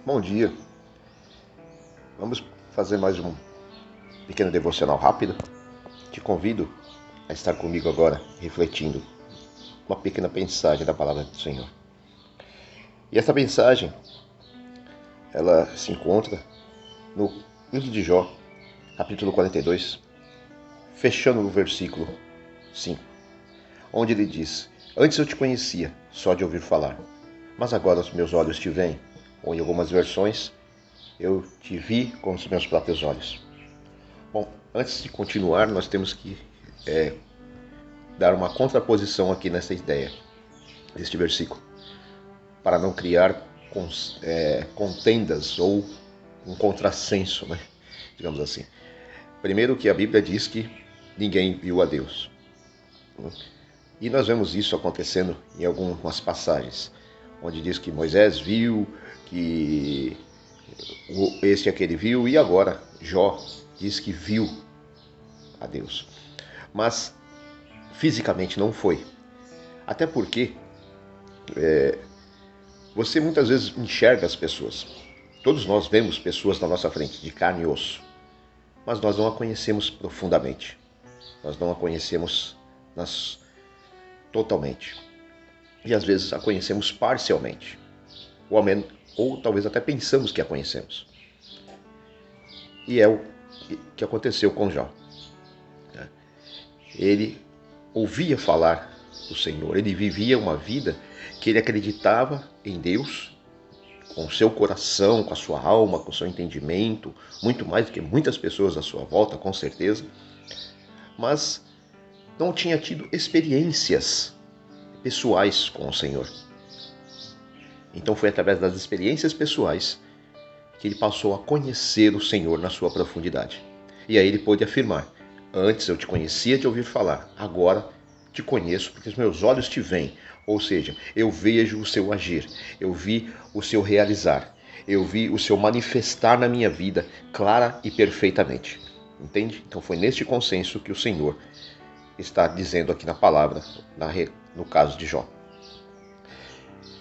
Bom dia. Vamos fazer mais um pequeno devocional rápido. Te convido a estar comigo agora, refletindo uma pequena mensagem da palavra do Senhor. E essa mensagem, ela se encontra no livro de Jó, capítulo 42, fechando o versículo 5, onde ele diz: Antes eu te conhecia, só de ouvir falar, mas agora os meus olhos te veem. Ou em algumas versões, eu te vi com os meus próprios olhos. Bom, antes de continuar, nós temos que dar uma contraposição aqui nessa ideia, deste versículo, para não criar contendas ou um contrassenso, né? Digamos assim. Primeiro que a Bíblia diz que ninguém viu a Deus. E nós vemos isso acontecendo em algumas passagens, onde diz que Moisés viu, que este e aquele viu, e agora Jó diz que viu a Deus. Mas fisicamente não foi. Até porque você muitas vezes enxerga as pessoas. Todos nós vemos pessoas na nossa frente, de carne e osso. Mas nós não a conhecemos profundamente. Nós não a conhecemos totalmente. E às vezes a conhecemos parcialmente. Ou talvez até pensamos que a conhecemos. E é o que aconteceu com Jó. Ele ouvia falar do Senhor, ele vivia uma vida que ele acreditava em Deus, com o seu coração, com a sua alma, com o seu entendimento, muito mais do que muitas pessoas à sua volta, com certeza, mas não tinha tido experiências pessoais com o Senhor. Então foi através das experiências pessoais que ele passou a conhecer o Senhor na sua profundidade. E aí ele pôde afirmar: Antes eu te conhecia de ouvir falar, agora te conheço porque os meus olhos te veem. Ou seja, eu vejo o seu agir, eu vi o seu realizar, eu vi o seu manifestar na minha vida clara e perfeitamente. Entende? Então foi neste consenso que o Senhor está dizendo aqui na palavra, no caso de Jó.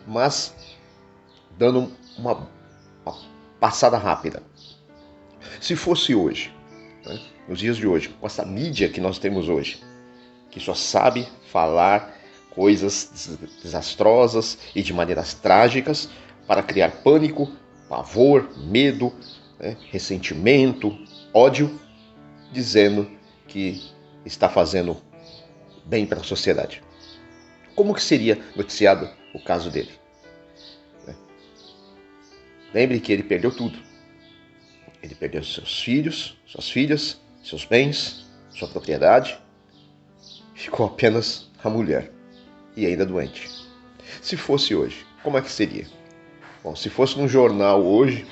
Mas, dando uma passada rápida, se fosse hoje, nos dias de hoje, com essa mídia que nós temos hoje, que só sabe falar coisas desastrosas e de maneiras trágicas para criar pânico, pavor, medo, ressentimento, ódio, dizendo que está fazendo bem para a sociedade. Como que seria noticiado o caso dele? Lembre que ele perdeu tudo. Ele perdeu seus filhos, suas filhas, seus bens, sua propriedade. Ficou apenas a mulher, e ainda doente. Se fosse hoje, como é que seria? Bom, se fosse num jornal hoje,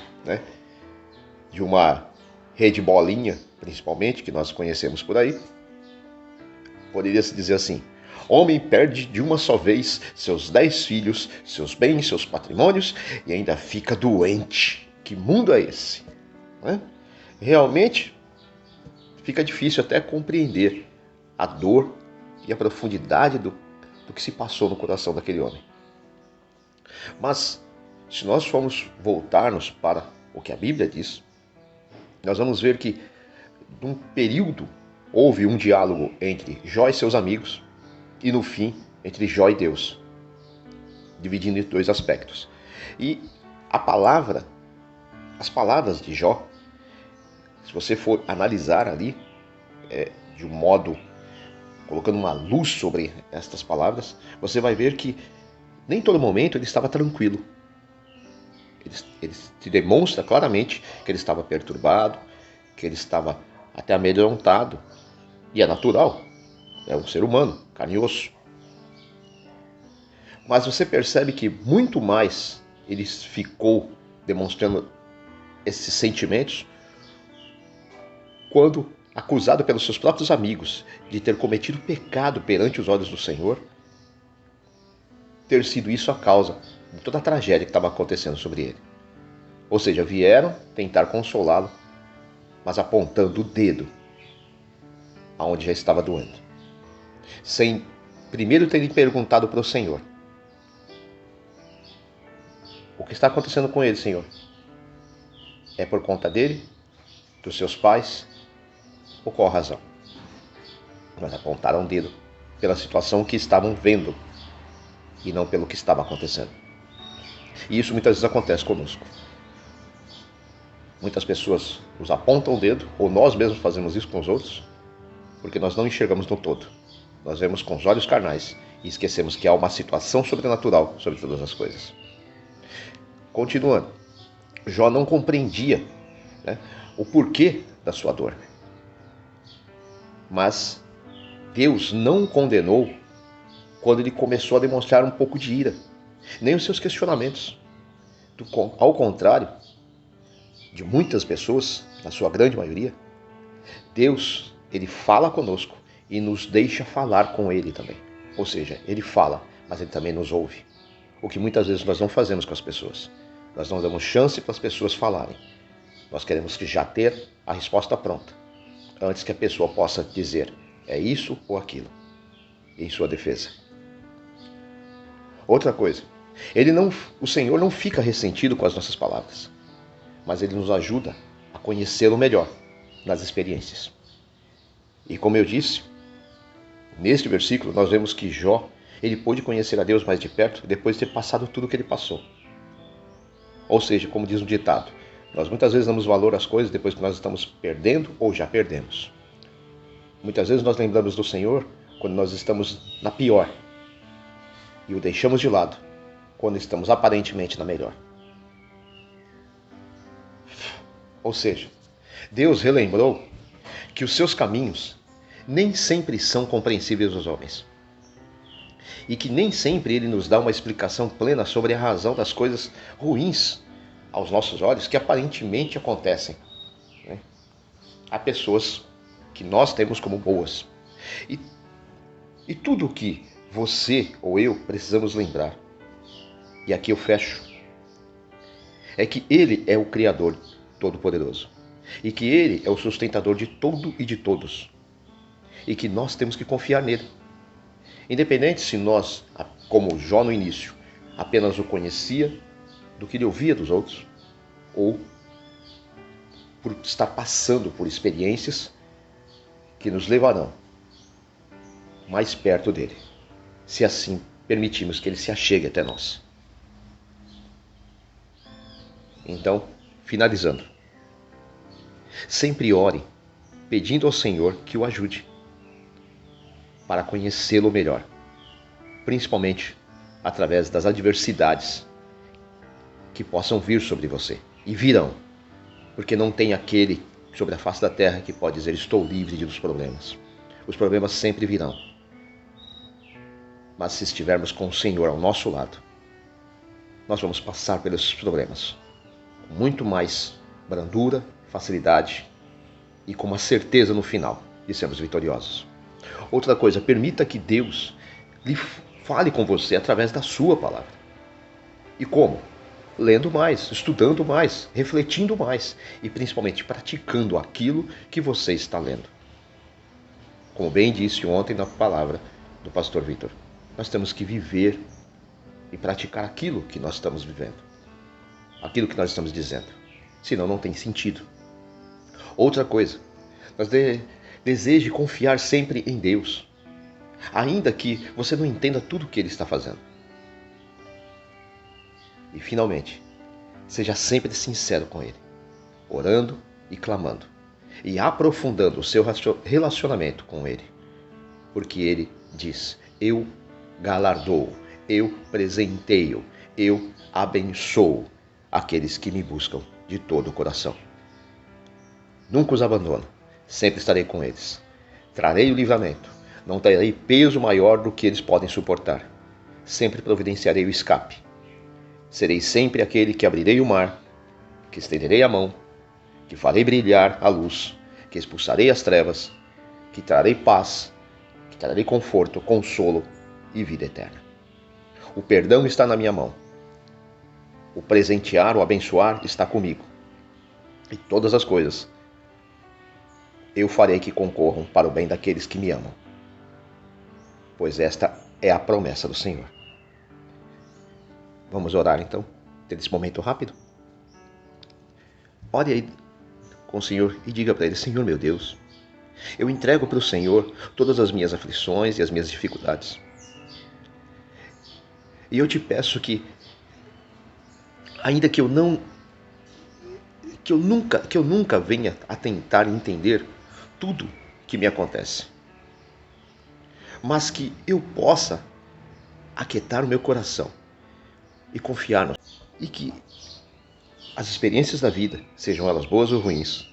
de uma rede bolinha, principalmente, que nós conhecemos por aí, poderia-se dizer assim: homem perde de uma só vez seus 10 filhos, seus bens, seus patrimônios e ainda fica doente. Que mundo é esse? Realmente fica difícil até compreender a dor e a profundidade do que se passou no coração daquele homem. Mas, se nós formos voltarmos para o que a Bíblia diz, nós vamos ver que, num período, houve um diálogo entre Jó e seus amigos, e no fim, entre Jó e Deus, dividindo em dois aspectos. E as palavras de Jó, se você for analisar ali, de um modo, colocando uma luz sobre estas palavras, você vai ver que nem todo momento ele estava tranquilo. Ele te demonstra claramente que ele estava perturbado, que ele estava até amedrontado. E é natural, é um ser humano, carne e osso. Mas você percebe que muito mais ele ficou demonstrando esses sentimentos quando acusado pelos seus próprios amigos de ter cometido pecado perante os olhos do Senhor, ter sido isso a causa de toda a tragédia que estava acontecendo sobre ele. Ou seja, vieram tentar consolá-lo, mas apontando o dedo aonde já estava doendo, sem primeiro terem perguntado para o Senhor: o que está acontecendo com ele, Senhor? É por conta dele, dos seus pais, ou qual a razão? Mas apontaram o dedo pela situação que estavam vendo e não pelo que estava acontecendo. E isso muitas vezes acontece conosco. Muitas pessoas nos apontam o dedo, ou nós mesmos fazemos isso com os outros, porque nós não enxergamos no todo. Nós vemos com os olhos carnais e esquecemos que há uma situação sobrenatural sobre todas as coisas. Continuando, Jó não compreendia, né, o porquê da sua dor. Mas Deus não o condenou quando ele começou a demonstrar um pouco de ira, nem os seus questionamentos. Ao contrário de muitas pessoas, na sua grande maioria, Deus, ele fala conosco e nos deixa falar com ele também. Ou seja, ele fala, mas ele também nos ouve. O que muitas vezes nós não fazemos com as pessoas. Nós não damos chance para as pessoas falarem. Nós queremos que já ter a resposta pronta, antes que a pessoa possa dizer é isso ou aquilo, em sua defesa. Outra coisa, o Senhor não fica ressentido com as nossas palavras, mas ele nos ajuda a conhecê-lo melhor nas experiências. E como eu disse, neste versículo nós vemos que Jó, ele pôde conhecer a Deus mais de perto depois de ter passado tudo o que ele passou. Ou seja, como diz um ditado, nós muitas vezes damos valor às coisas depois que nós estamos perdendo ou já perdemos. Muitas vezes nós lembramos do Senhor quando nós estamos na pior e o deixamos de lado quando estamos aparentemente na melhor. Ou seja, Deus relembrou que os seus caminhos nem sempre são compreensíveis aos homens e que nem sempre ele nos dá uma explicação plena sobre a razão das coisas ruins aos nossos olhos que aparentemente acontecem. Há pessoas que nós temos como boas. E tudo o que você ou eu precisamos lembrar, e aqui eu fecho, é que Ele é o Criador Todo-Poderoso, e que Ele é o sustentador de tudo e de todos, e que nós temos que confiar nele. Independente se nós, como Jó no início, apenas o conhecia do que ele ouvia dos outros, ou por estar passando por experiências que nos levarão mais perto dele, se assim permitirmos que ele se achegue até nós. Então, finalizando, sempre ore pedindo ao Senhor que o ajude para conhecê-lo melhor, principalmente através das adversidades que possam vir sobre você, e virão, porque não tem aquele sobre a face da terra que pode dizer estou livre dos problemas. Os problemas sempre virão, mas se estivermos com o Senhor ao nosso lado, nós vamos passar pelos problemas com muito mais brandura, facilidade e com uma certeza no final de sermos vitoriosos. Outra coisa, permita que Deus lhe fale com você através da sua palavra. E como? Lendo mais, estudando mais, refletindo mais e principalmente praticando aquilo que você está lendo. Como bem disse ontem na palavra do pastor Vitor, nós temos que viver e praticar aquilo que nós estamos vivendo, aquilo que nós estamos dizendo, senão não tem sentido. Outra coisa, nós deseje confiar sempre em Deus, ainda que você não entenda tudo o que Ele está fazendo. E finalmente, seja sempre sincero com Ele, orando e clamando, e aprofundando o seu relacionamento com Ele, porque Ele diz, eu galardoo, eu presenteio, eu abençoo aqueles que me buscam de todo o coração. Nunca os abandono, sempre estarei com eles. Trarei o livramento, não terei peso maior do que eles podem suportar. Sempre providenciarei o escape. Serei sempre aquele que abrirei o mar, que estenderei a mão, que farei brilhar a luz, que expulsarei as trevas, que trarei paz, que trarei conforto, consolo e vida eterna. O perdão está na minha mão. O presentear, o abençoar está comigo. E todas as coisas eu farei que concorram para o bem daqueles que me amam, pois esta é a promessa do Senhor. Vamos orar então, ter esse momento rápido? ore aí com o Senhor e diga para Ele: Senhor meu Deus, eu entrego para o Senhor todas as minhas aflições e as minhas dificuldades. E eu te peço que, ainda que eu nunca venha a tentar entender tudo que me acontece, mas que eu possa aquietar o meu coração e confiar no e que as experiências da vida, sejam elas boas ou ruins,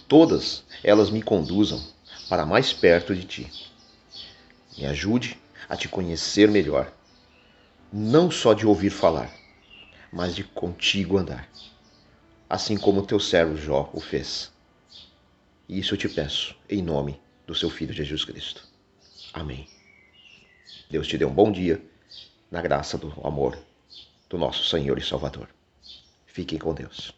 todas elas me conduzam para mais perto de ti. Me ajude a te conhecer melhor, não só de ouvir falar, mas de contigo andar, assim como o teu servo Jó o fez. E isso eu te peço, em nome do seu Filho Jesus Cristo. Amém. Deus te dê um bom dia, na graça do amor do nosso Senhor e Salvador. Fiquem com Deus.